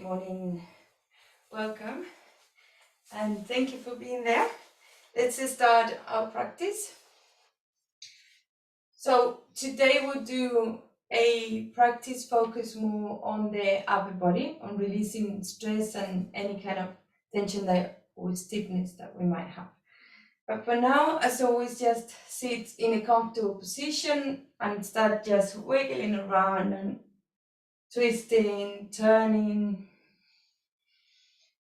morning. Welcome and thank you for being there. Let's start our practice. So today we'll do a practice focused more on the upper body, on releasing stress and any kind of tension or stiffness that we might have. But for now, as always, just sit in a comfortable position and start just wiggling around and twisting, turning,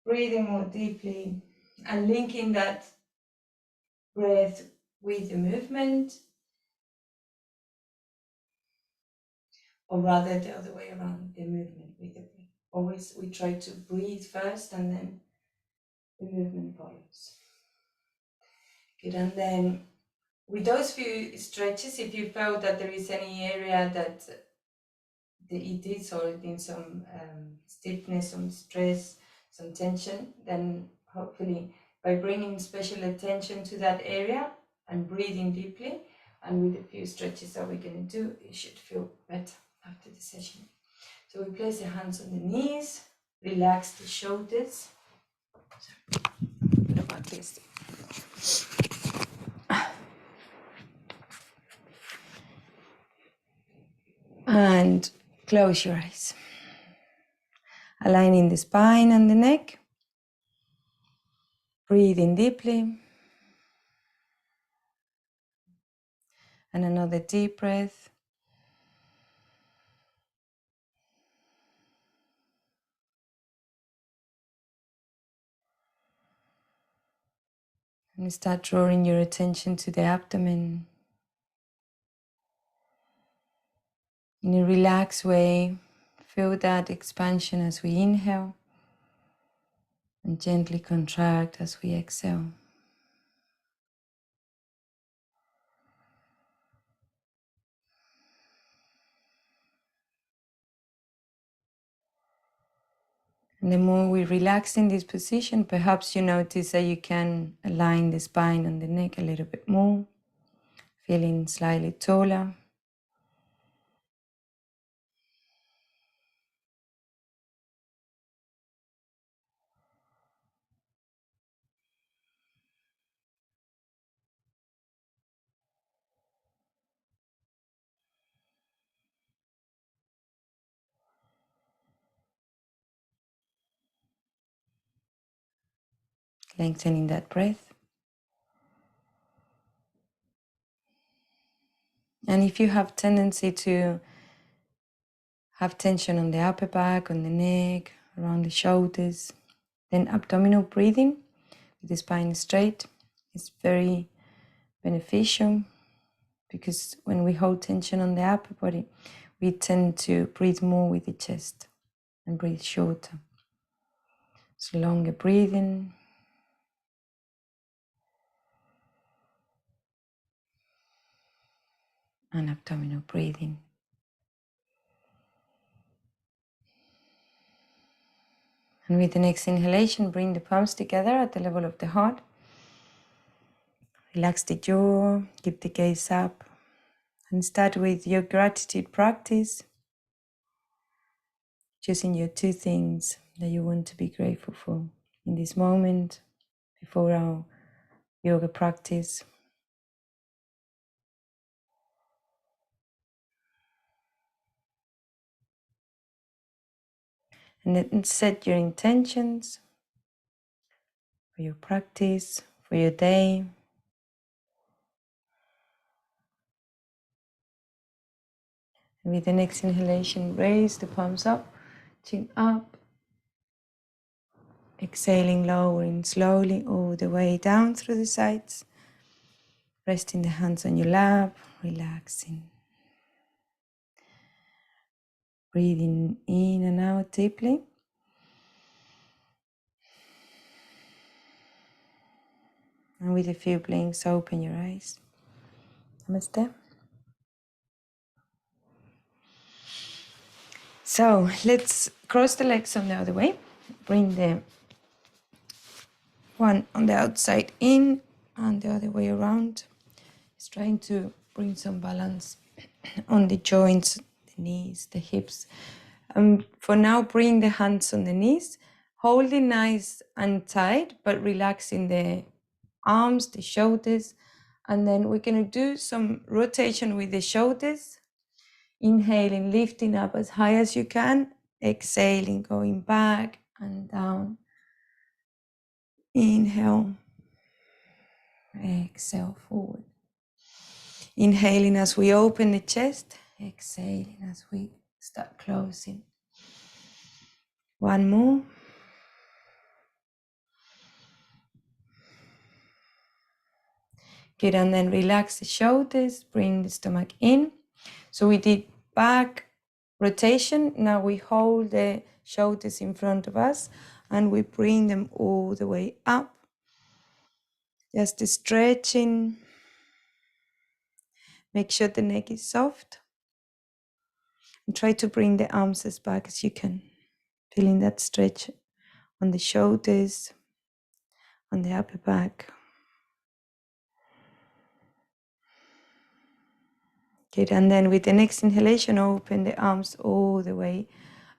breathing more deeply and linking that breath with the movement, or rather the other way around, the movement with the breath. Always we try to breathe first and then the movement follows. Good, and then with those few stretches, if you felt that there is any area that it is or in some stiffness, some stress, some tension, then hopefully by bringing special attention to that area and breathing deeply, and with a few stretches that we're going to do, you should feel better after the session. So we place the hands on the knees, relax the shoulders. What about this? And close your eyes. Aligning the spine and the neck. Breathing deeply. And another deep breath. And start drawing your attention to the abdomen. In a relaxed way, feel that expansion as we inhale and gently contract as we exhale. And the more we relax in this position, perhaps you notice that you can align the spine and the neck a little bit more, feeling slightly taller. Lengthening that breath. And if you have tendency to have tension on the upper back, on the neck, around the shoulders, then abdominal breathing with the spine straight is very beneficial, because when we hold tension on the upper body, we tend to breathe more with the chest and breathe shorter. So longer breathing. And abdominal breathing. And with the next inhalation, bring the palms together at the level of the heart. Relax the jaw, keep the gaze up, and start with your gratitude practice. Choosing your 2 things that you want to be grateful for in this moment before our yoga practice. And then set your intentions for your practice, for your day. And with the next inhalation, raise the palms up, chin up. Exhaling, lowering slowly all the way down through the sides. Resting the hands on your lap, relaxing. Breathing in and out deeply. And with a few blinks, open your eyes. Namaste. So let's cross the legs on the other way. Bring the one on the outside in and the other way around. It's trying to bring some balance on the joints, the knees, the hips, For now, bring the hands on the knees, holding nice and tight, but relaxing the arms, the shoulders. And then we're going to do some rotation with the shoulders. Inhaling, lifting up as high as you can. Exhaling, going back and down. Inhale. Exhale, forward. Inhaling as we open the chest. Exhaling as we start closing. One more. Good, and then relax the shoulders, bring the stomach in. So we did back rotation. Now we hold the shoulders in front of us and we bring them all the way up. Just stretching. Make sure the neck is soft. And try to bring the arms as back as you can. Feeling that stretch on the shoulders, on the upper back. Good, and then with the next inhalation, open the arms all the way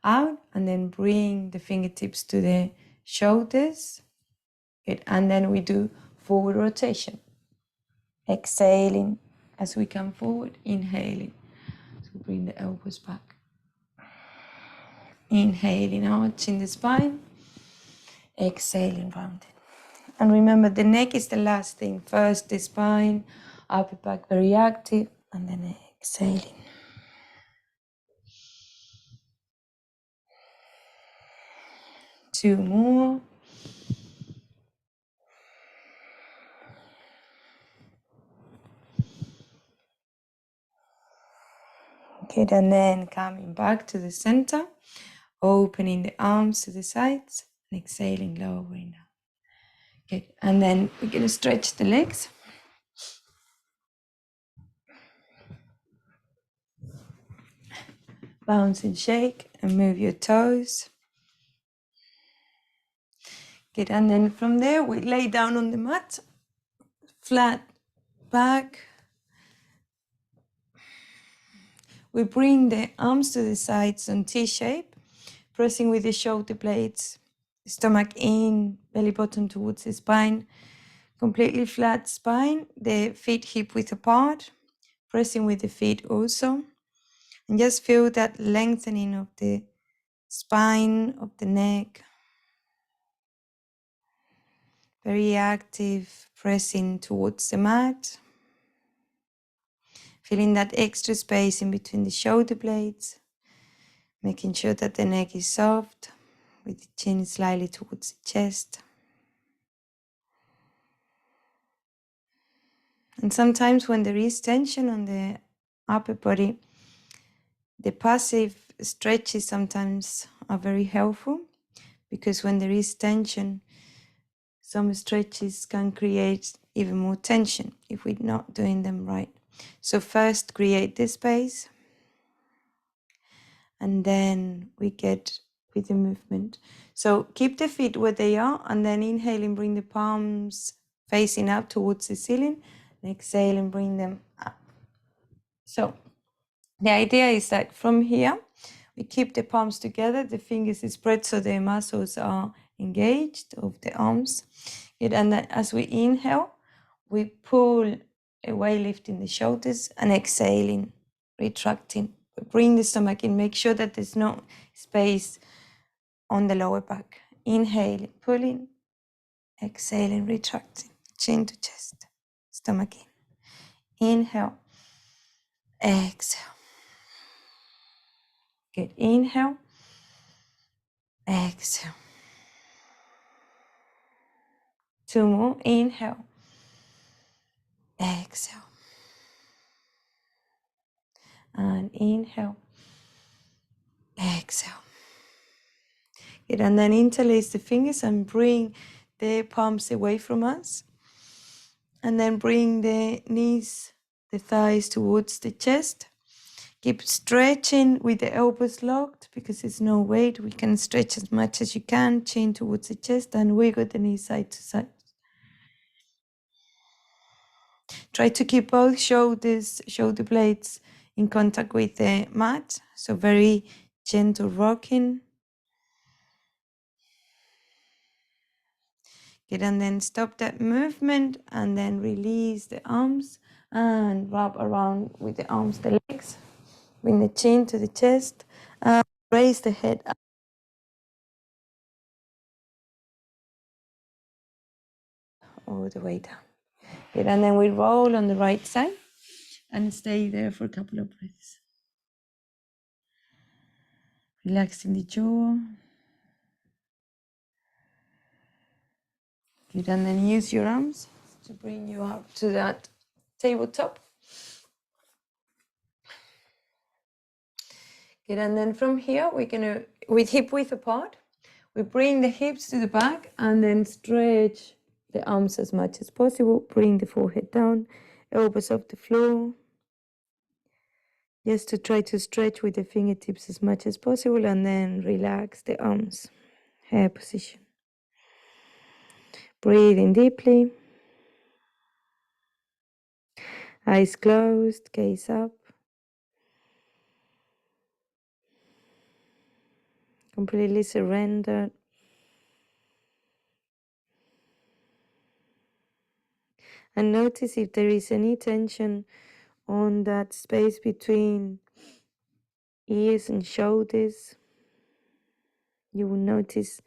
out and then bring the fingertips to the shoulders. Good, and then we do forward rotation. Exhaling as we come forward, inhaling. So bring the elbows back. Inhaling out in the spine. Exhaling, rounding. And remember, the neck is the last thing. First the spine, upper back very active, and then exhaling. Two more. Good, and then coming back to the center, opening the arms to the sides, and exhaling, lowering down. Good, and then we're going to stretch the legs. Bounce and shake and move your toes. Good, and then from there we lay down on the mat, flat back. We bring the arms to the sides on T-shape, pressing with the shoulder blades, stomach in, belly button towards the spine, completely flat spine, the feet hip width apart, pressing with the feet also. And just feel that lengthening of the spine, of the neck. Very active, pressing towards the mat. Feeling that extra space in between the shoulder blades. Making sure that the neck is soft, with the chin slightly towards the chest. And sometimes when there is tension on the upper body, the passive stretches sometimes are very helpful, because when there is tension, some stretches can create even more tension if we're not doing them right. So first create this space, and then we get with the movement. So keep the feet where they are, and then inhaling, bring the palms facing up towards the ceiling, and exhaling, bring them up. So the idea is that from here, we keep the palms together, the fingers is spread so the muscles are engaged of the arms. And then as we inhale, we pull away, lifting the shoulders, and exhaling, retracting. Bring the stomach in, make sure that there's no space on the lower back. Inhaling, pulling, exhaling, retracting, chin to chest, stomach in. Inhale, exhale. Good, inhale, exhale. Two more, inhale, exhale. And inhale, exhale. Good, and then interlace the fingers and bring the palms away from us. And then bring the knees, the thighs towards the chest. Keep stretching with the elbows locked, because there's no weight. We can stretch as much as you can, chin towards the chest, and wiggle the knees side to side. Try to keep both shoulders, shoulder blades in contact with the mat. So very Gentle rocking. Good, and then stop that movement and then release the arms and wrap around with the arms, the legs. Bring the chin to the chest and raise the head up. All the way down. Good, and then we roll on the right side and stay there for a couple of breaths. Relaxing the jaw. Good, and then use your arms to bring you up to that tabletop. Good, and then from here we're gonna, with hip width apart, we bring the hips to the back and then stretch the arms as much as possible. Bring the forehead down, elbows off the floor. Just to try to stretch with the fingertips as much as possible and then relax the arms, hair position. Breathing deeply. Eyes closed, gaze up. Completely surrendered. And notice if there is any tension on that space between ears and shoulders. You will notice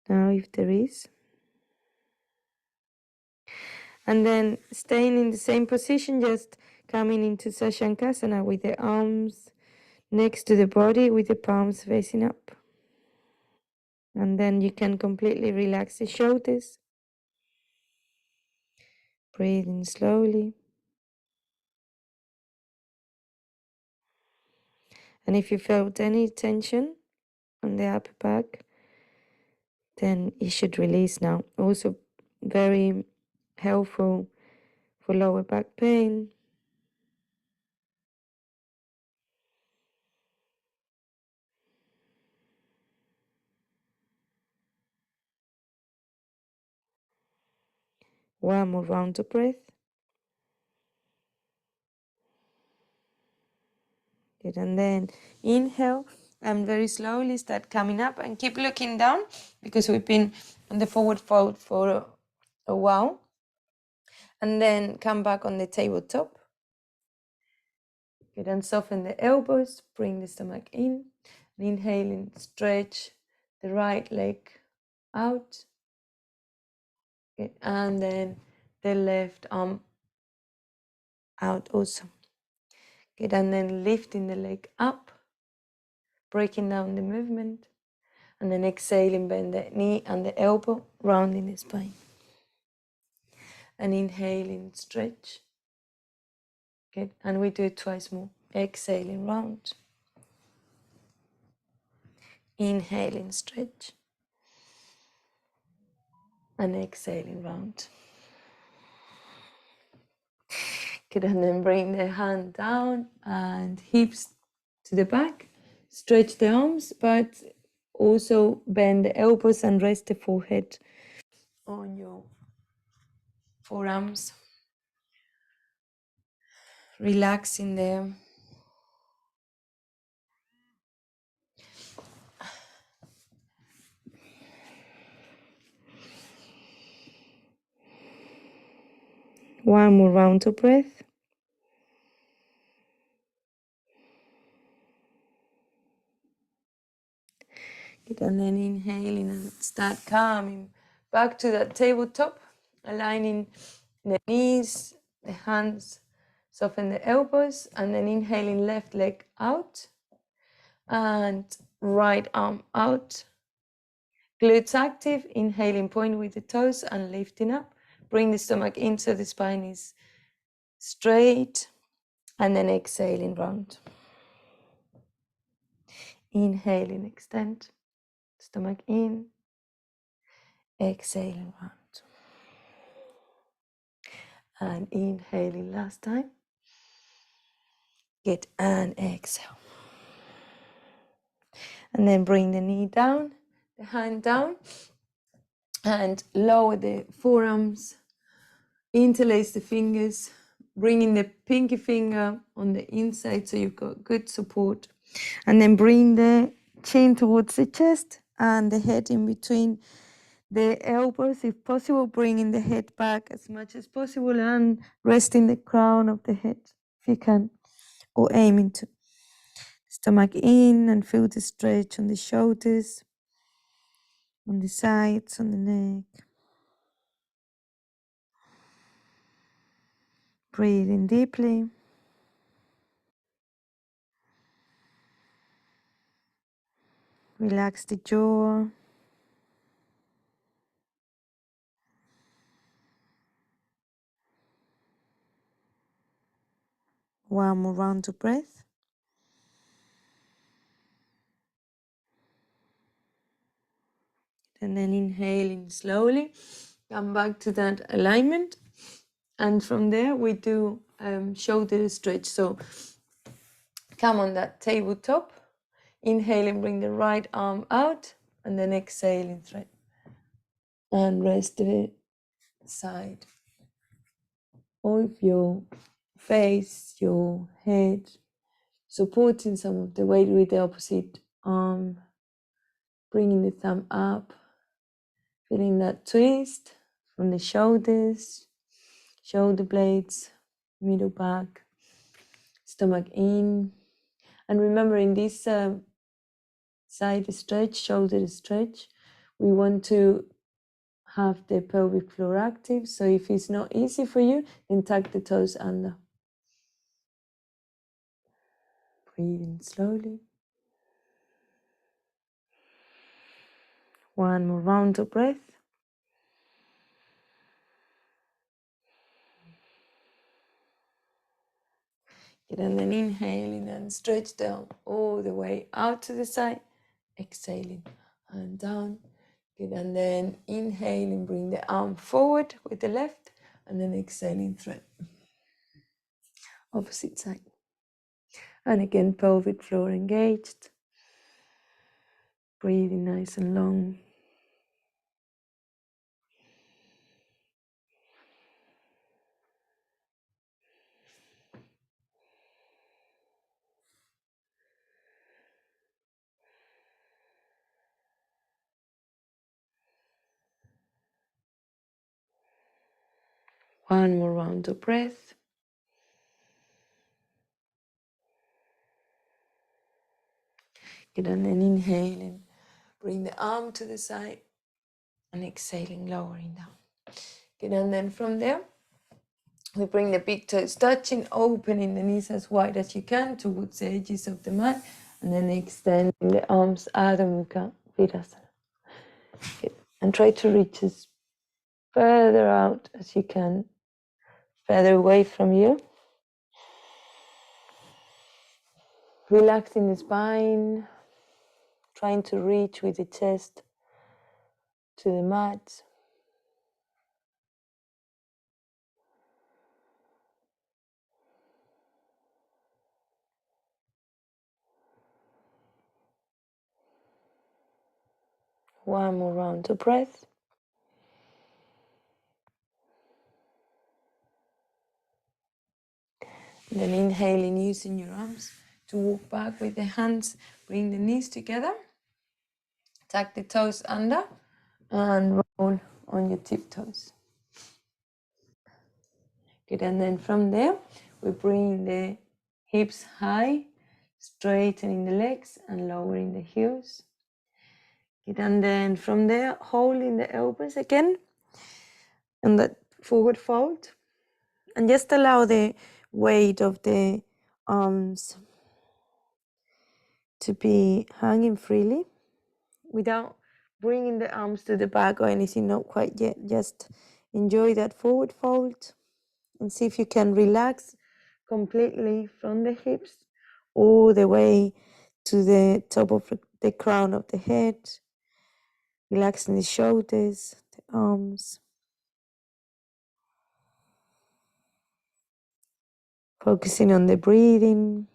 now if there is. And then staying in the same position, just coming into Sashankasana with the arms next to the body with the palms facing up. And then you can completely relax the shoulders. Breathing slowly. And if you felt any tension on the upper back, then you should release now. Also very helpful for lower back pain. One more round of breath. Good, and then inhale and very slowly start coming up and keep looking down because we've been on the forward fold for a while. And then come back on the tabletop. Good, and soften the elbows, bring the stomach in. And inhaling, stretch the right leg out. Good, and then the left arm out also. Good, and then lifting the leg up, breaking down the movement. And then exhaling, bend the knee and the elbow, rounding the spine. And inhaling, stretch. Good, and we do it twice more. Exhaling, round. Inhaling, stretch. And exhaling, round. Good, and then bring the hand down and hips to the back. Stretch the arms, but also bend the elbows and rest the forehead on your forearms. Relaxing them. One more round of breath. Good, and then inhaling and start coming back to that tabletop, aligning the knees, the hands, soften the elbows, and then inhaling left leg out and right arm out. Glutes active, inhaling, point with the toes and lifting up. Bring the stomach in so the spine is straight, and then exhaling, round. Inhaling, extend, stomach in, exhaling, round. And inhaling last time. Good, and exhale. And then bring the knee down, the hand down, and lower the forearms, interlace the fingers, bringing the pinky finger on the inside so you've got good support And then bring the chin towards the chest and the head in between the elbows. If possible, bringing the head back as much as possible and resting the crown of the head if you can, or aiming to. Stomach in and feel the stretch on the shoulders, on the sides, on the neck. Breathe in deeply. Relax the jaw. One more round of breath. And then inhaling slowly. Come back to that alignment. And from there we do shoulder stretch. So come on that tabletop. Inhale and bring the right arm out. And then exhale and thread. And rest the side of your face, your head, supporting some of the weight with the opposite arm, bringing the thumb up, feeling that twist from the shoulders, shoulder blades, middle back, stomach in. And remember, in this side stretch, shoulder stretch, we want to have the pelvic floor active. So if it's not easy for you, then tuck the toes under. Breathe in slowly. One more round of breath. And then inhaling and stretch down all the way out to the side. Exhaling and down. Good. And then inhaling, bring the arm forward with the left. And then exhaling, thread. Opposite side. And again, pelvic floor engaged. Breathing nice and long. One more round of breath. Good. And then inhaling, bring the arm to the side. And exhaling, lowering down. Good. And then from there, we bring the big toes touching, opening the knees as wide as you can towards the edges of the mat, and then extending the arms, Adho Mukha Virasana. Good. And try to reach as further out as you can, further away from you. Relaxing the spine, trying to reach with the chest to the mat. One more round of breath. And then inhaling, using your arms to walk back with the hands. Bring the knees together. Tuck the toes under and roll on your tiptoes. Good. And then from there, we bring the hips high, straightening the legs and lowering the heels. Good. And then from there, holding the elbows again and that forward fold. And just allow the weight of the arms to be hanging freely without bringing the arms to the back or anything, not quite yet. Just enjoy that forward fold and see if you can relax completely from the hips all the way to the top of the crown of the head, relaxing the shoulders, the arms. Focusing on the breathing,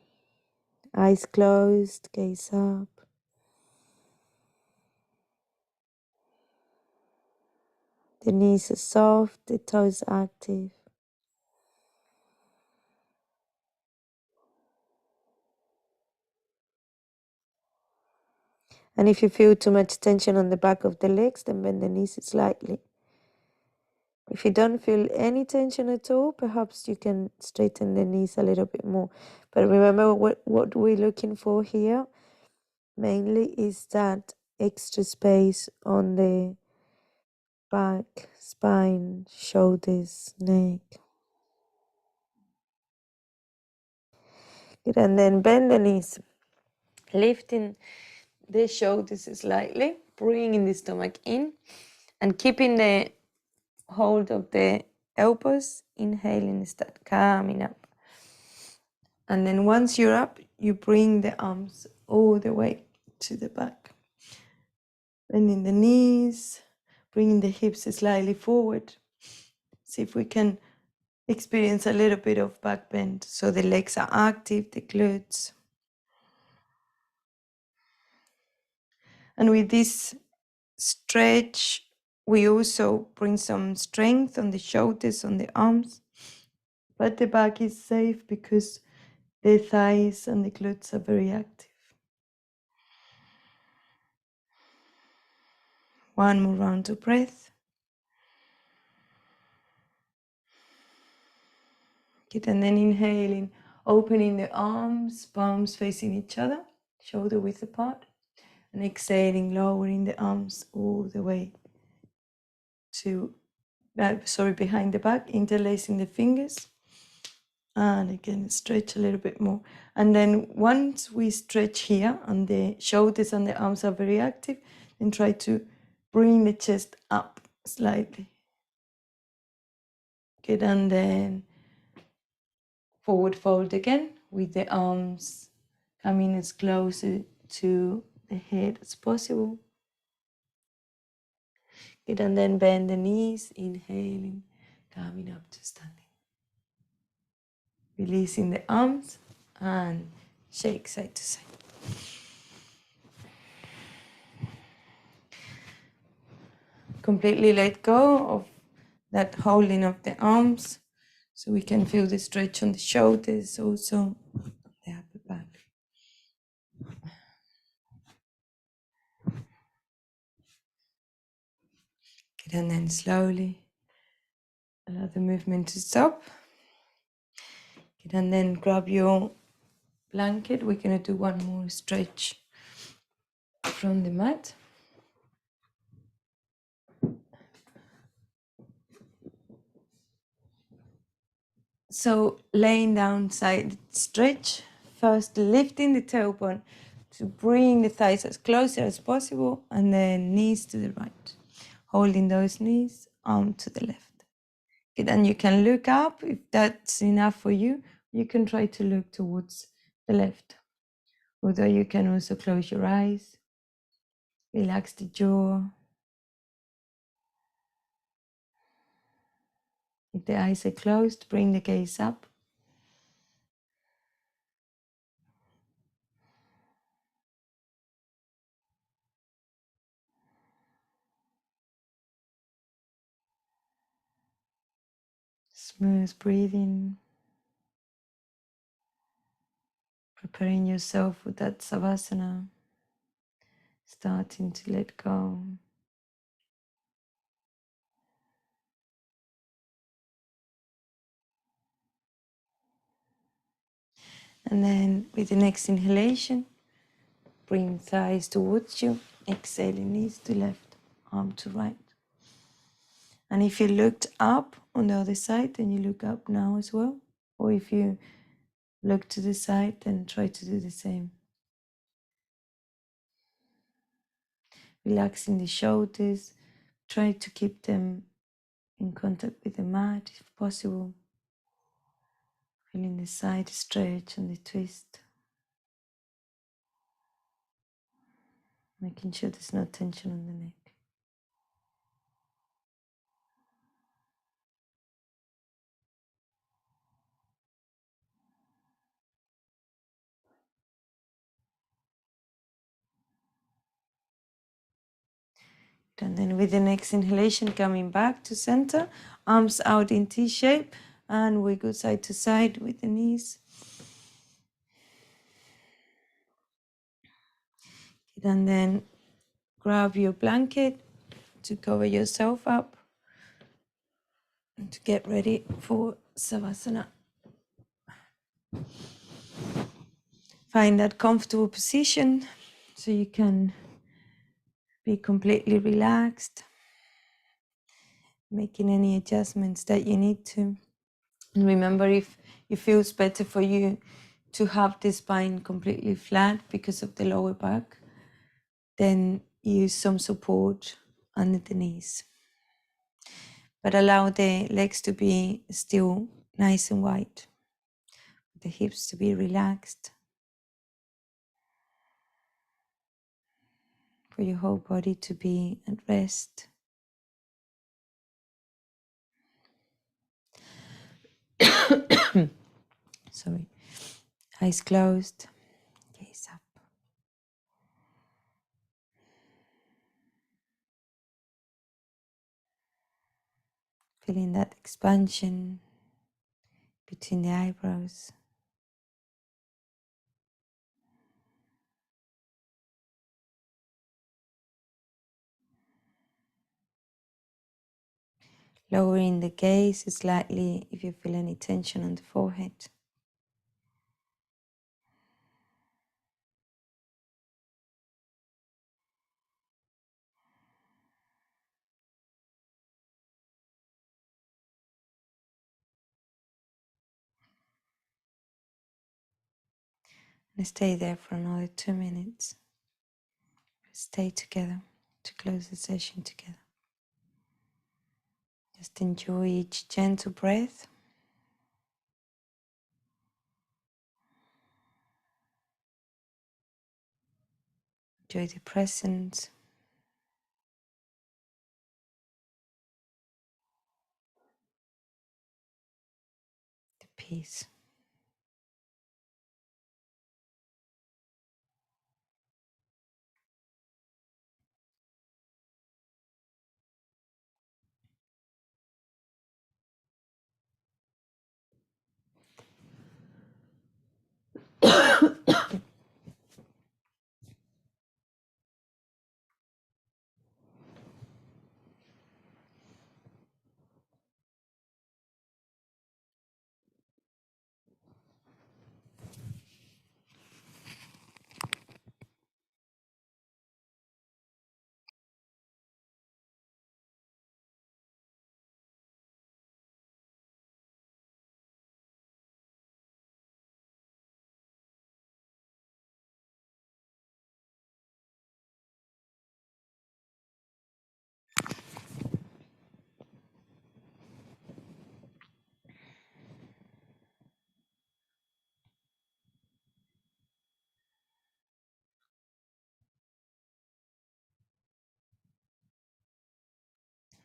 eyes closed, gaze up. The knees are soft, the toes active. And if you feel too much tension on the back of the legs, then bend the knees slightly. If you don't feel any tension at all, perhaps you can straighten the knees a little bit more. But remember what we're looking for here mainly is that extra space on the back, spine, shoulders, neck. Good, and then bend the knees, lifting the shoulders slightly, bringing the stomach in, and keeping the hold of the elbows. Inhaling, start coming up. And then once you're up, you bring the arms all the way to the back. Bending the knees, bringing the hips slightly forward. See if we can experience a little bit of back bend. So the legs are active, the glutes. And with this stretch, we also bring some strength on the shoulders, on the arms. But the back is safe because the thighs and the glutes are very active. One more round of breath. Good, and then inhaling, opening the arms, palms facing each other, shoulder width apart. And exhaling, lowering the arms all the way to, behind the back, interlacing the fingers. And again, stretch a little bit more. And then once we stretch here, and the shoulders and the arms are very active, then try to bring the chest up slightly. Good, and then forward fold again with the arms coming as close to the head as possible. Good, and then bend the knees, inhaling, coming up to standing. Releasing the arms and shake side to side. Completely let go of that holding of the arms so we can feel the stretch on the shoulders, also the upper back. Good, and then slowly allow the movement to stop. Good, and then grab your blanket. We're going to do one more stretch from the mat. So laying down side stretch, first lifting the tailbone to bring the thighs as closer as possible, and then knees to the right. Holding those knees, arm to the left. Okay, then you can look up if that's enough for you. You can try to look towards the left. Although you can also close your eyes, relax the jaw. If the eyes are closed, bring the gaze up. Smooth breathing. Preparing yourself for that savasana. Starting to let go. And then with the next inhalation, bring thighs towards you. Exhaling, knees to left, arm to right. And if you looked up on the other side, then you look up now as well. Or if you look to the side, then try to do the same. Relaxing the shoulders. Try to keep them in contact with the mat if possible. Feeling the side stretch and the twist. Making sure there's no tension on the neck. And then with the next inhalation, coming back to center, arms out in T shape, and we go side to side with the knees. and then grab your blanket to cover yourself up and to get ready for Savasana. Find that comfortable position so you can be completely relaxed, making any adjustments that you need to. And remember, if it feels better for you to have the spine completely flat because of the lower back, then use some support under the knees. But allow the legs to be still nice and wide, the hips to be relaxed, for your whole body to be at rest. Sorry. Eyes closed, gaze up. Feeling that expansion between the eyebrows. Lowering the gaze slightly if you feel any tension on the forehead. And stay there for another 2 minutes. Stay together to close the session together. Just enjoy each gentle breath. Enjoy the presence, the peace.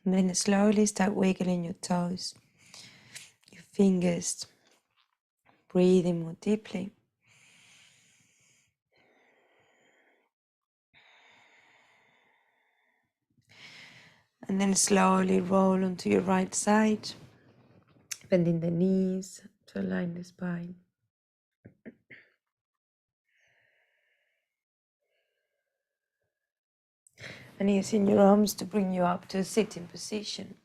And then slowly start wiggling your toes, your fingers, breathing more deeply. And then slowly roll onto your right side, bending the knees to align the spine. And using your arms to bring you up to a sitting position,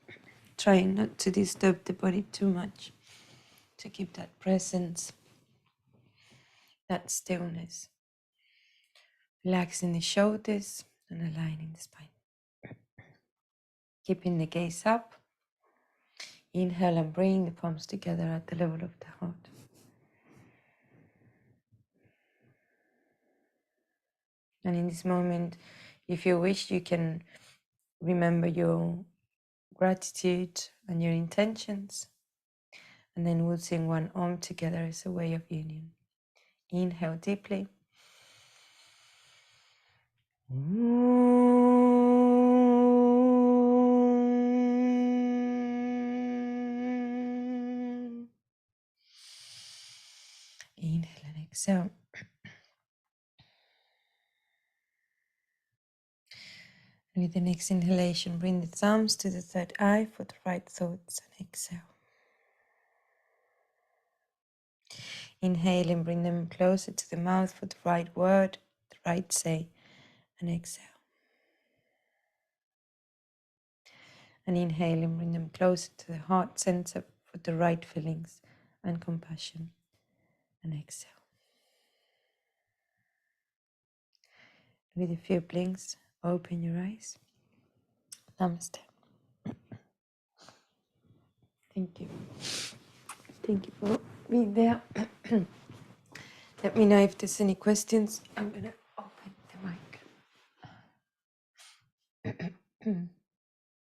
trying not to disturb the body too much, to keep that presence, that stillness. Relaxing the shoulders and aligning the spine. Keeping the gaze up. Inhale and bring the palms together at the level of the heart. And in this moment, if you wish, you can remember your gratitude and your intentions. And then we'll sing one Om together as a way of union. Inhale deeply. Inhale and exhale. And with the next inhalation, bring the thumbs to the third eye for the right thoughts and exhale. Inhale and bring them closer to the mouth for the right word, the right say, and exhale. And inhale and bring them closer to the heart center for the right feelings and compassion. And exhale. With a few blinks, open your eyes. Namaste. Thank you. Thank you for being there. Let me know if there's any questions. I'm going to open the mic.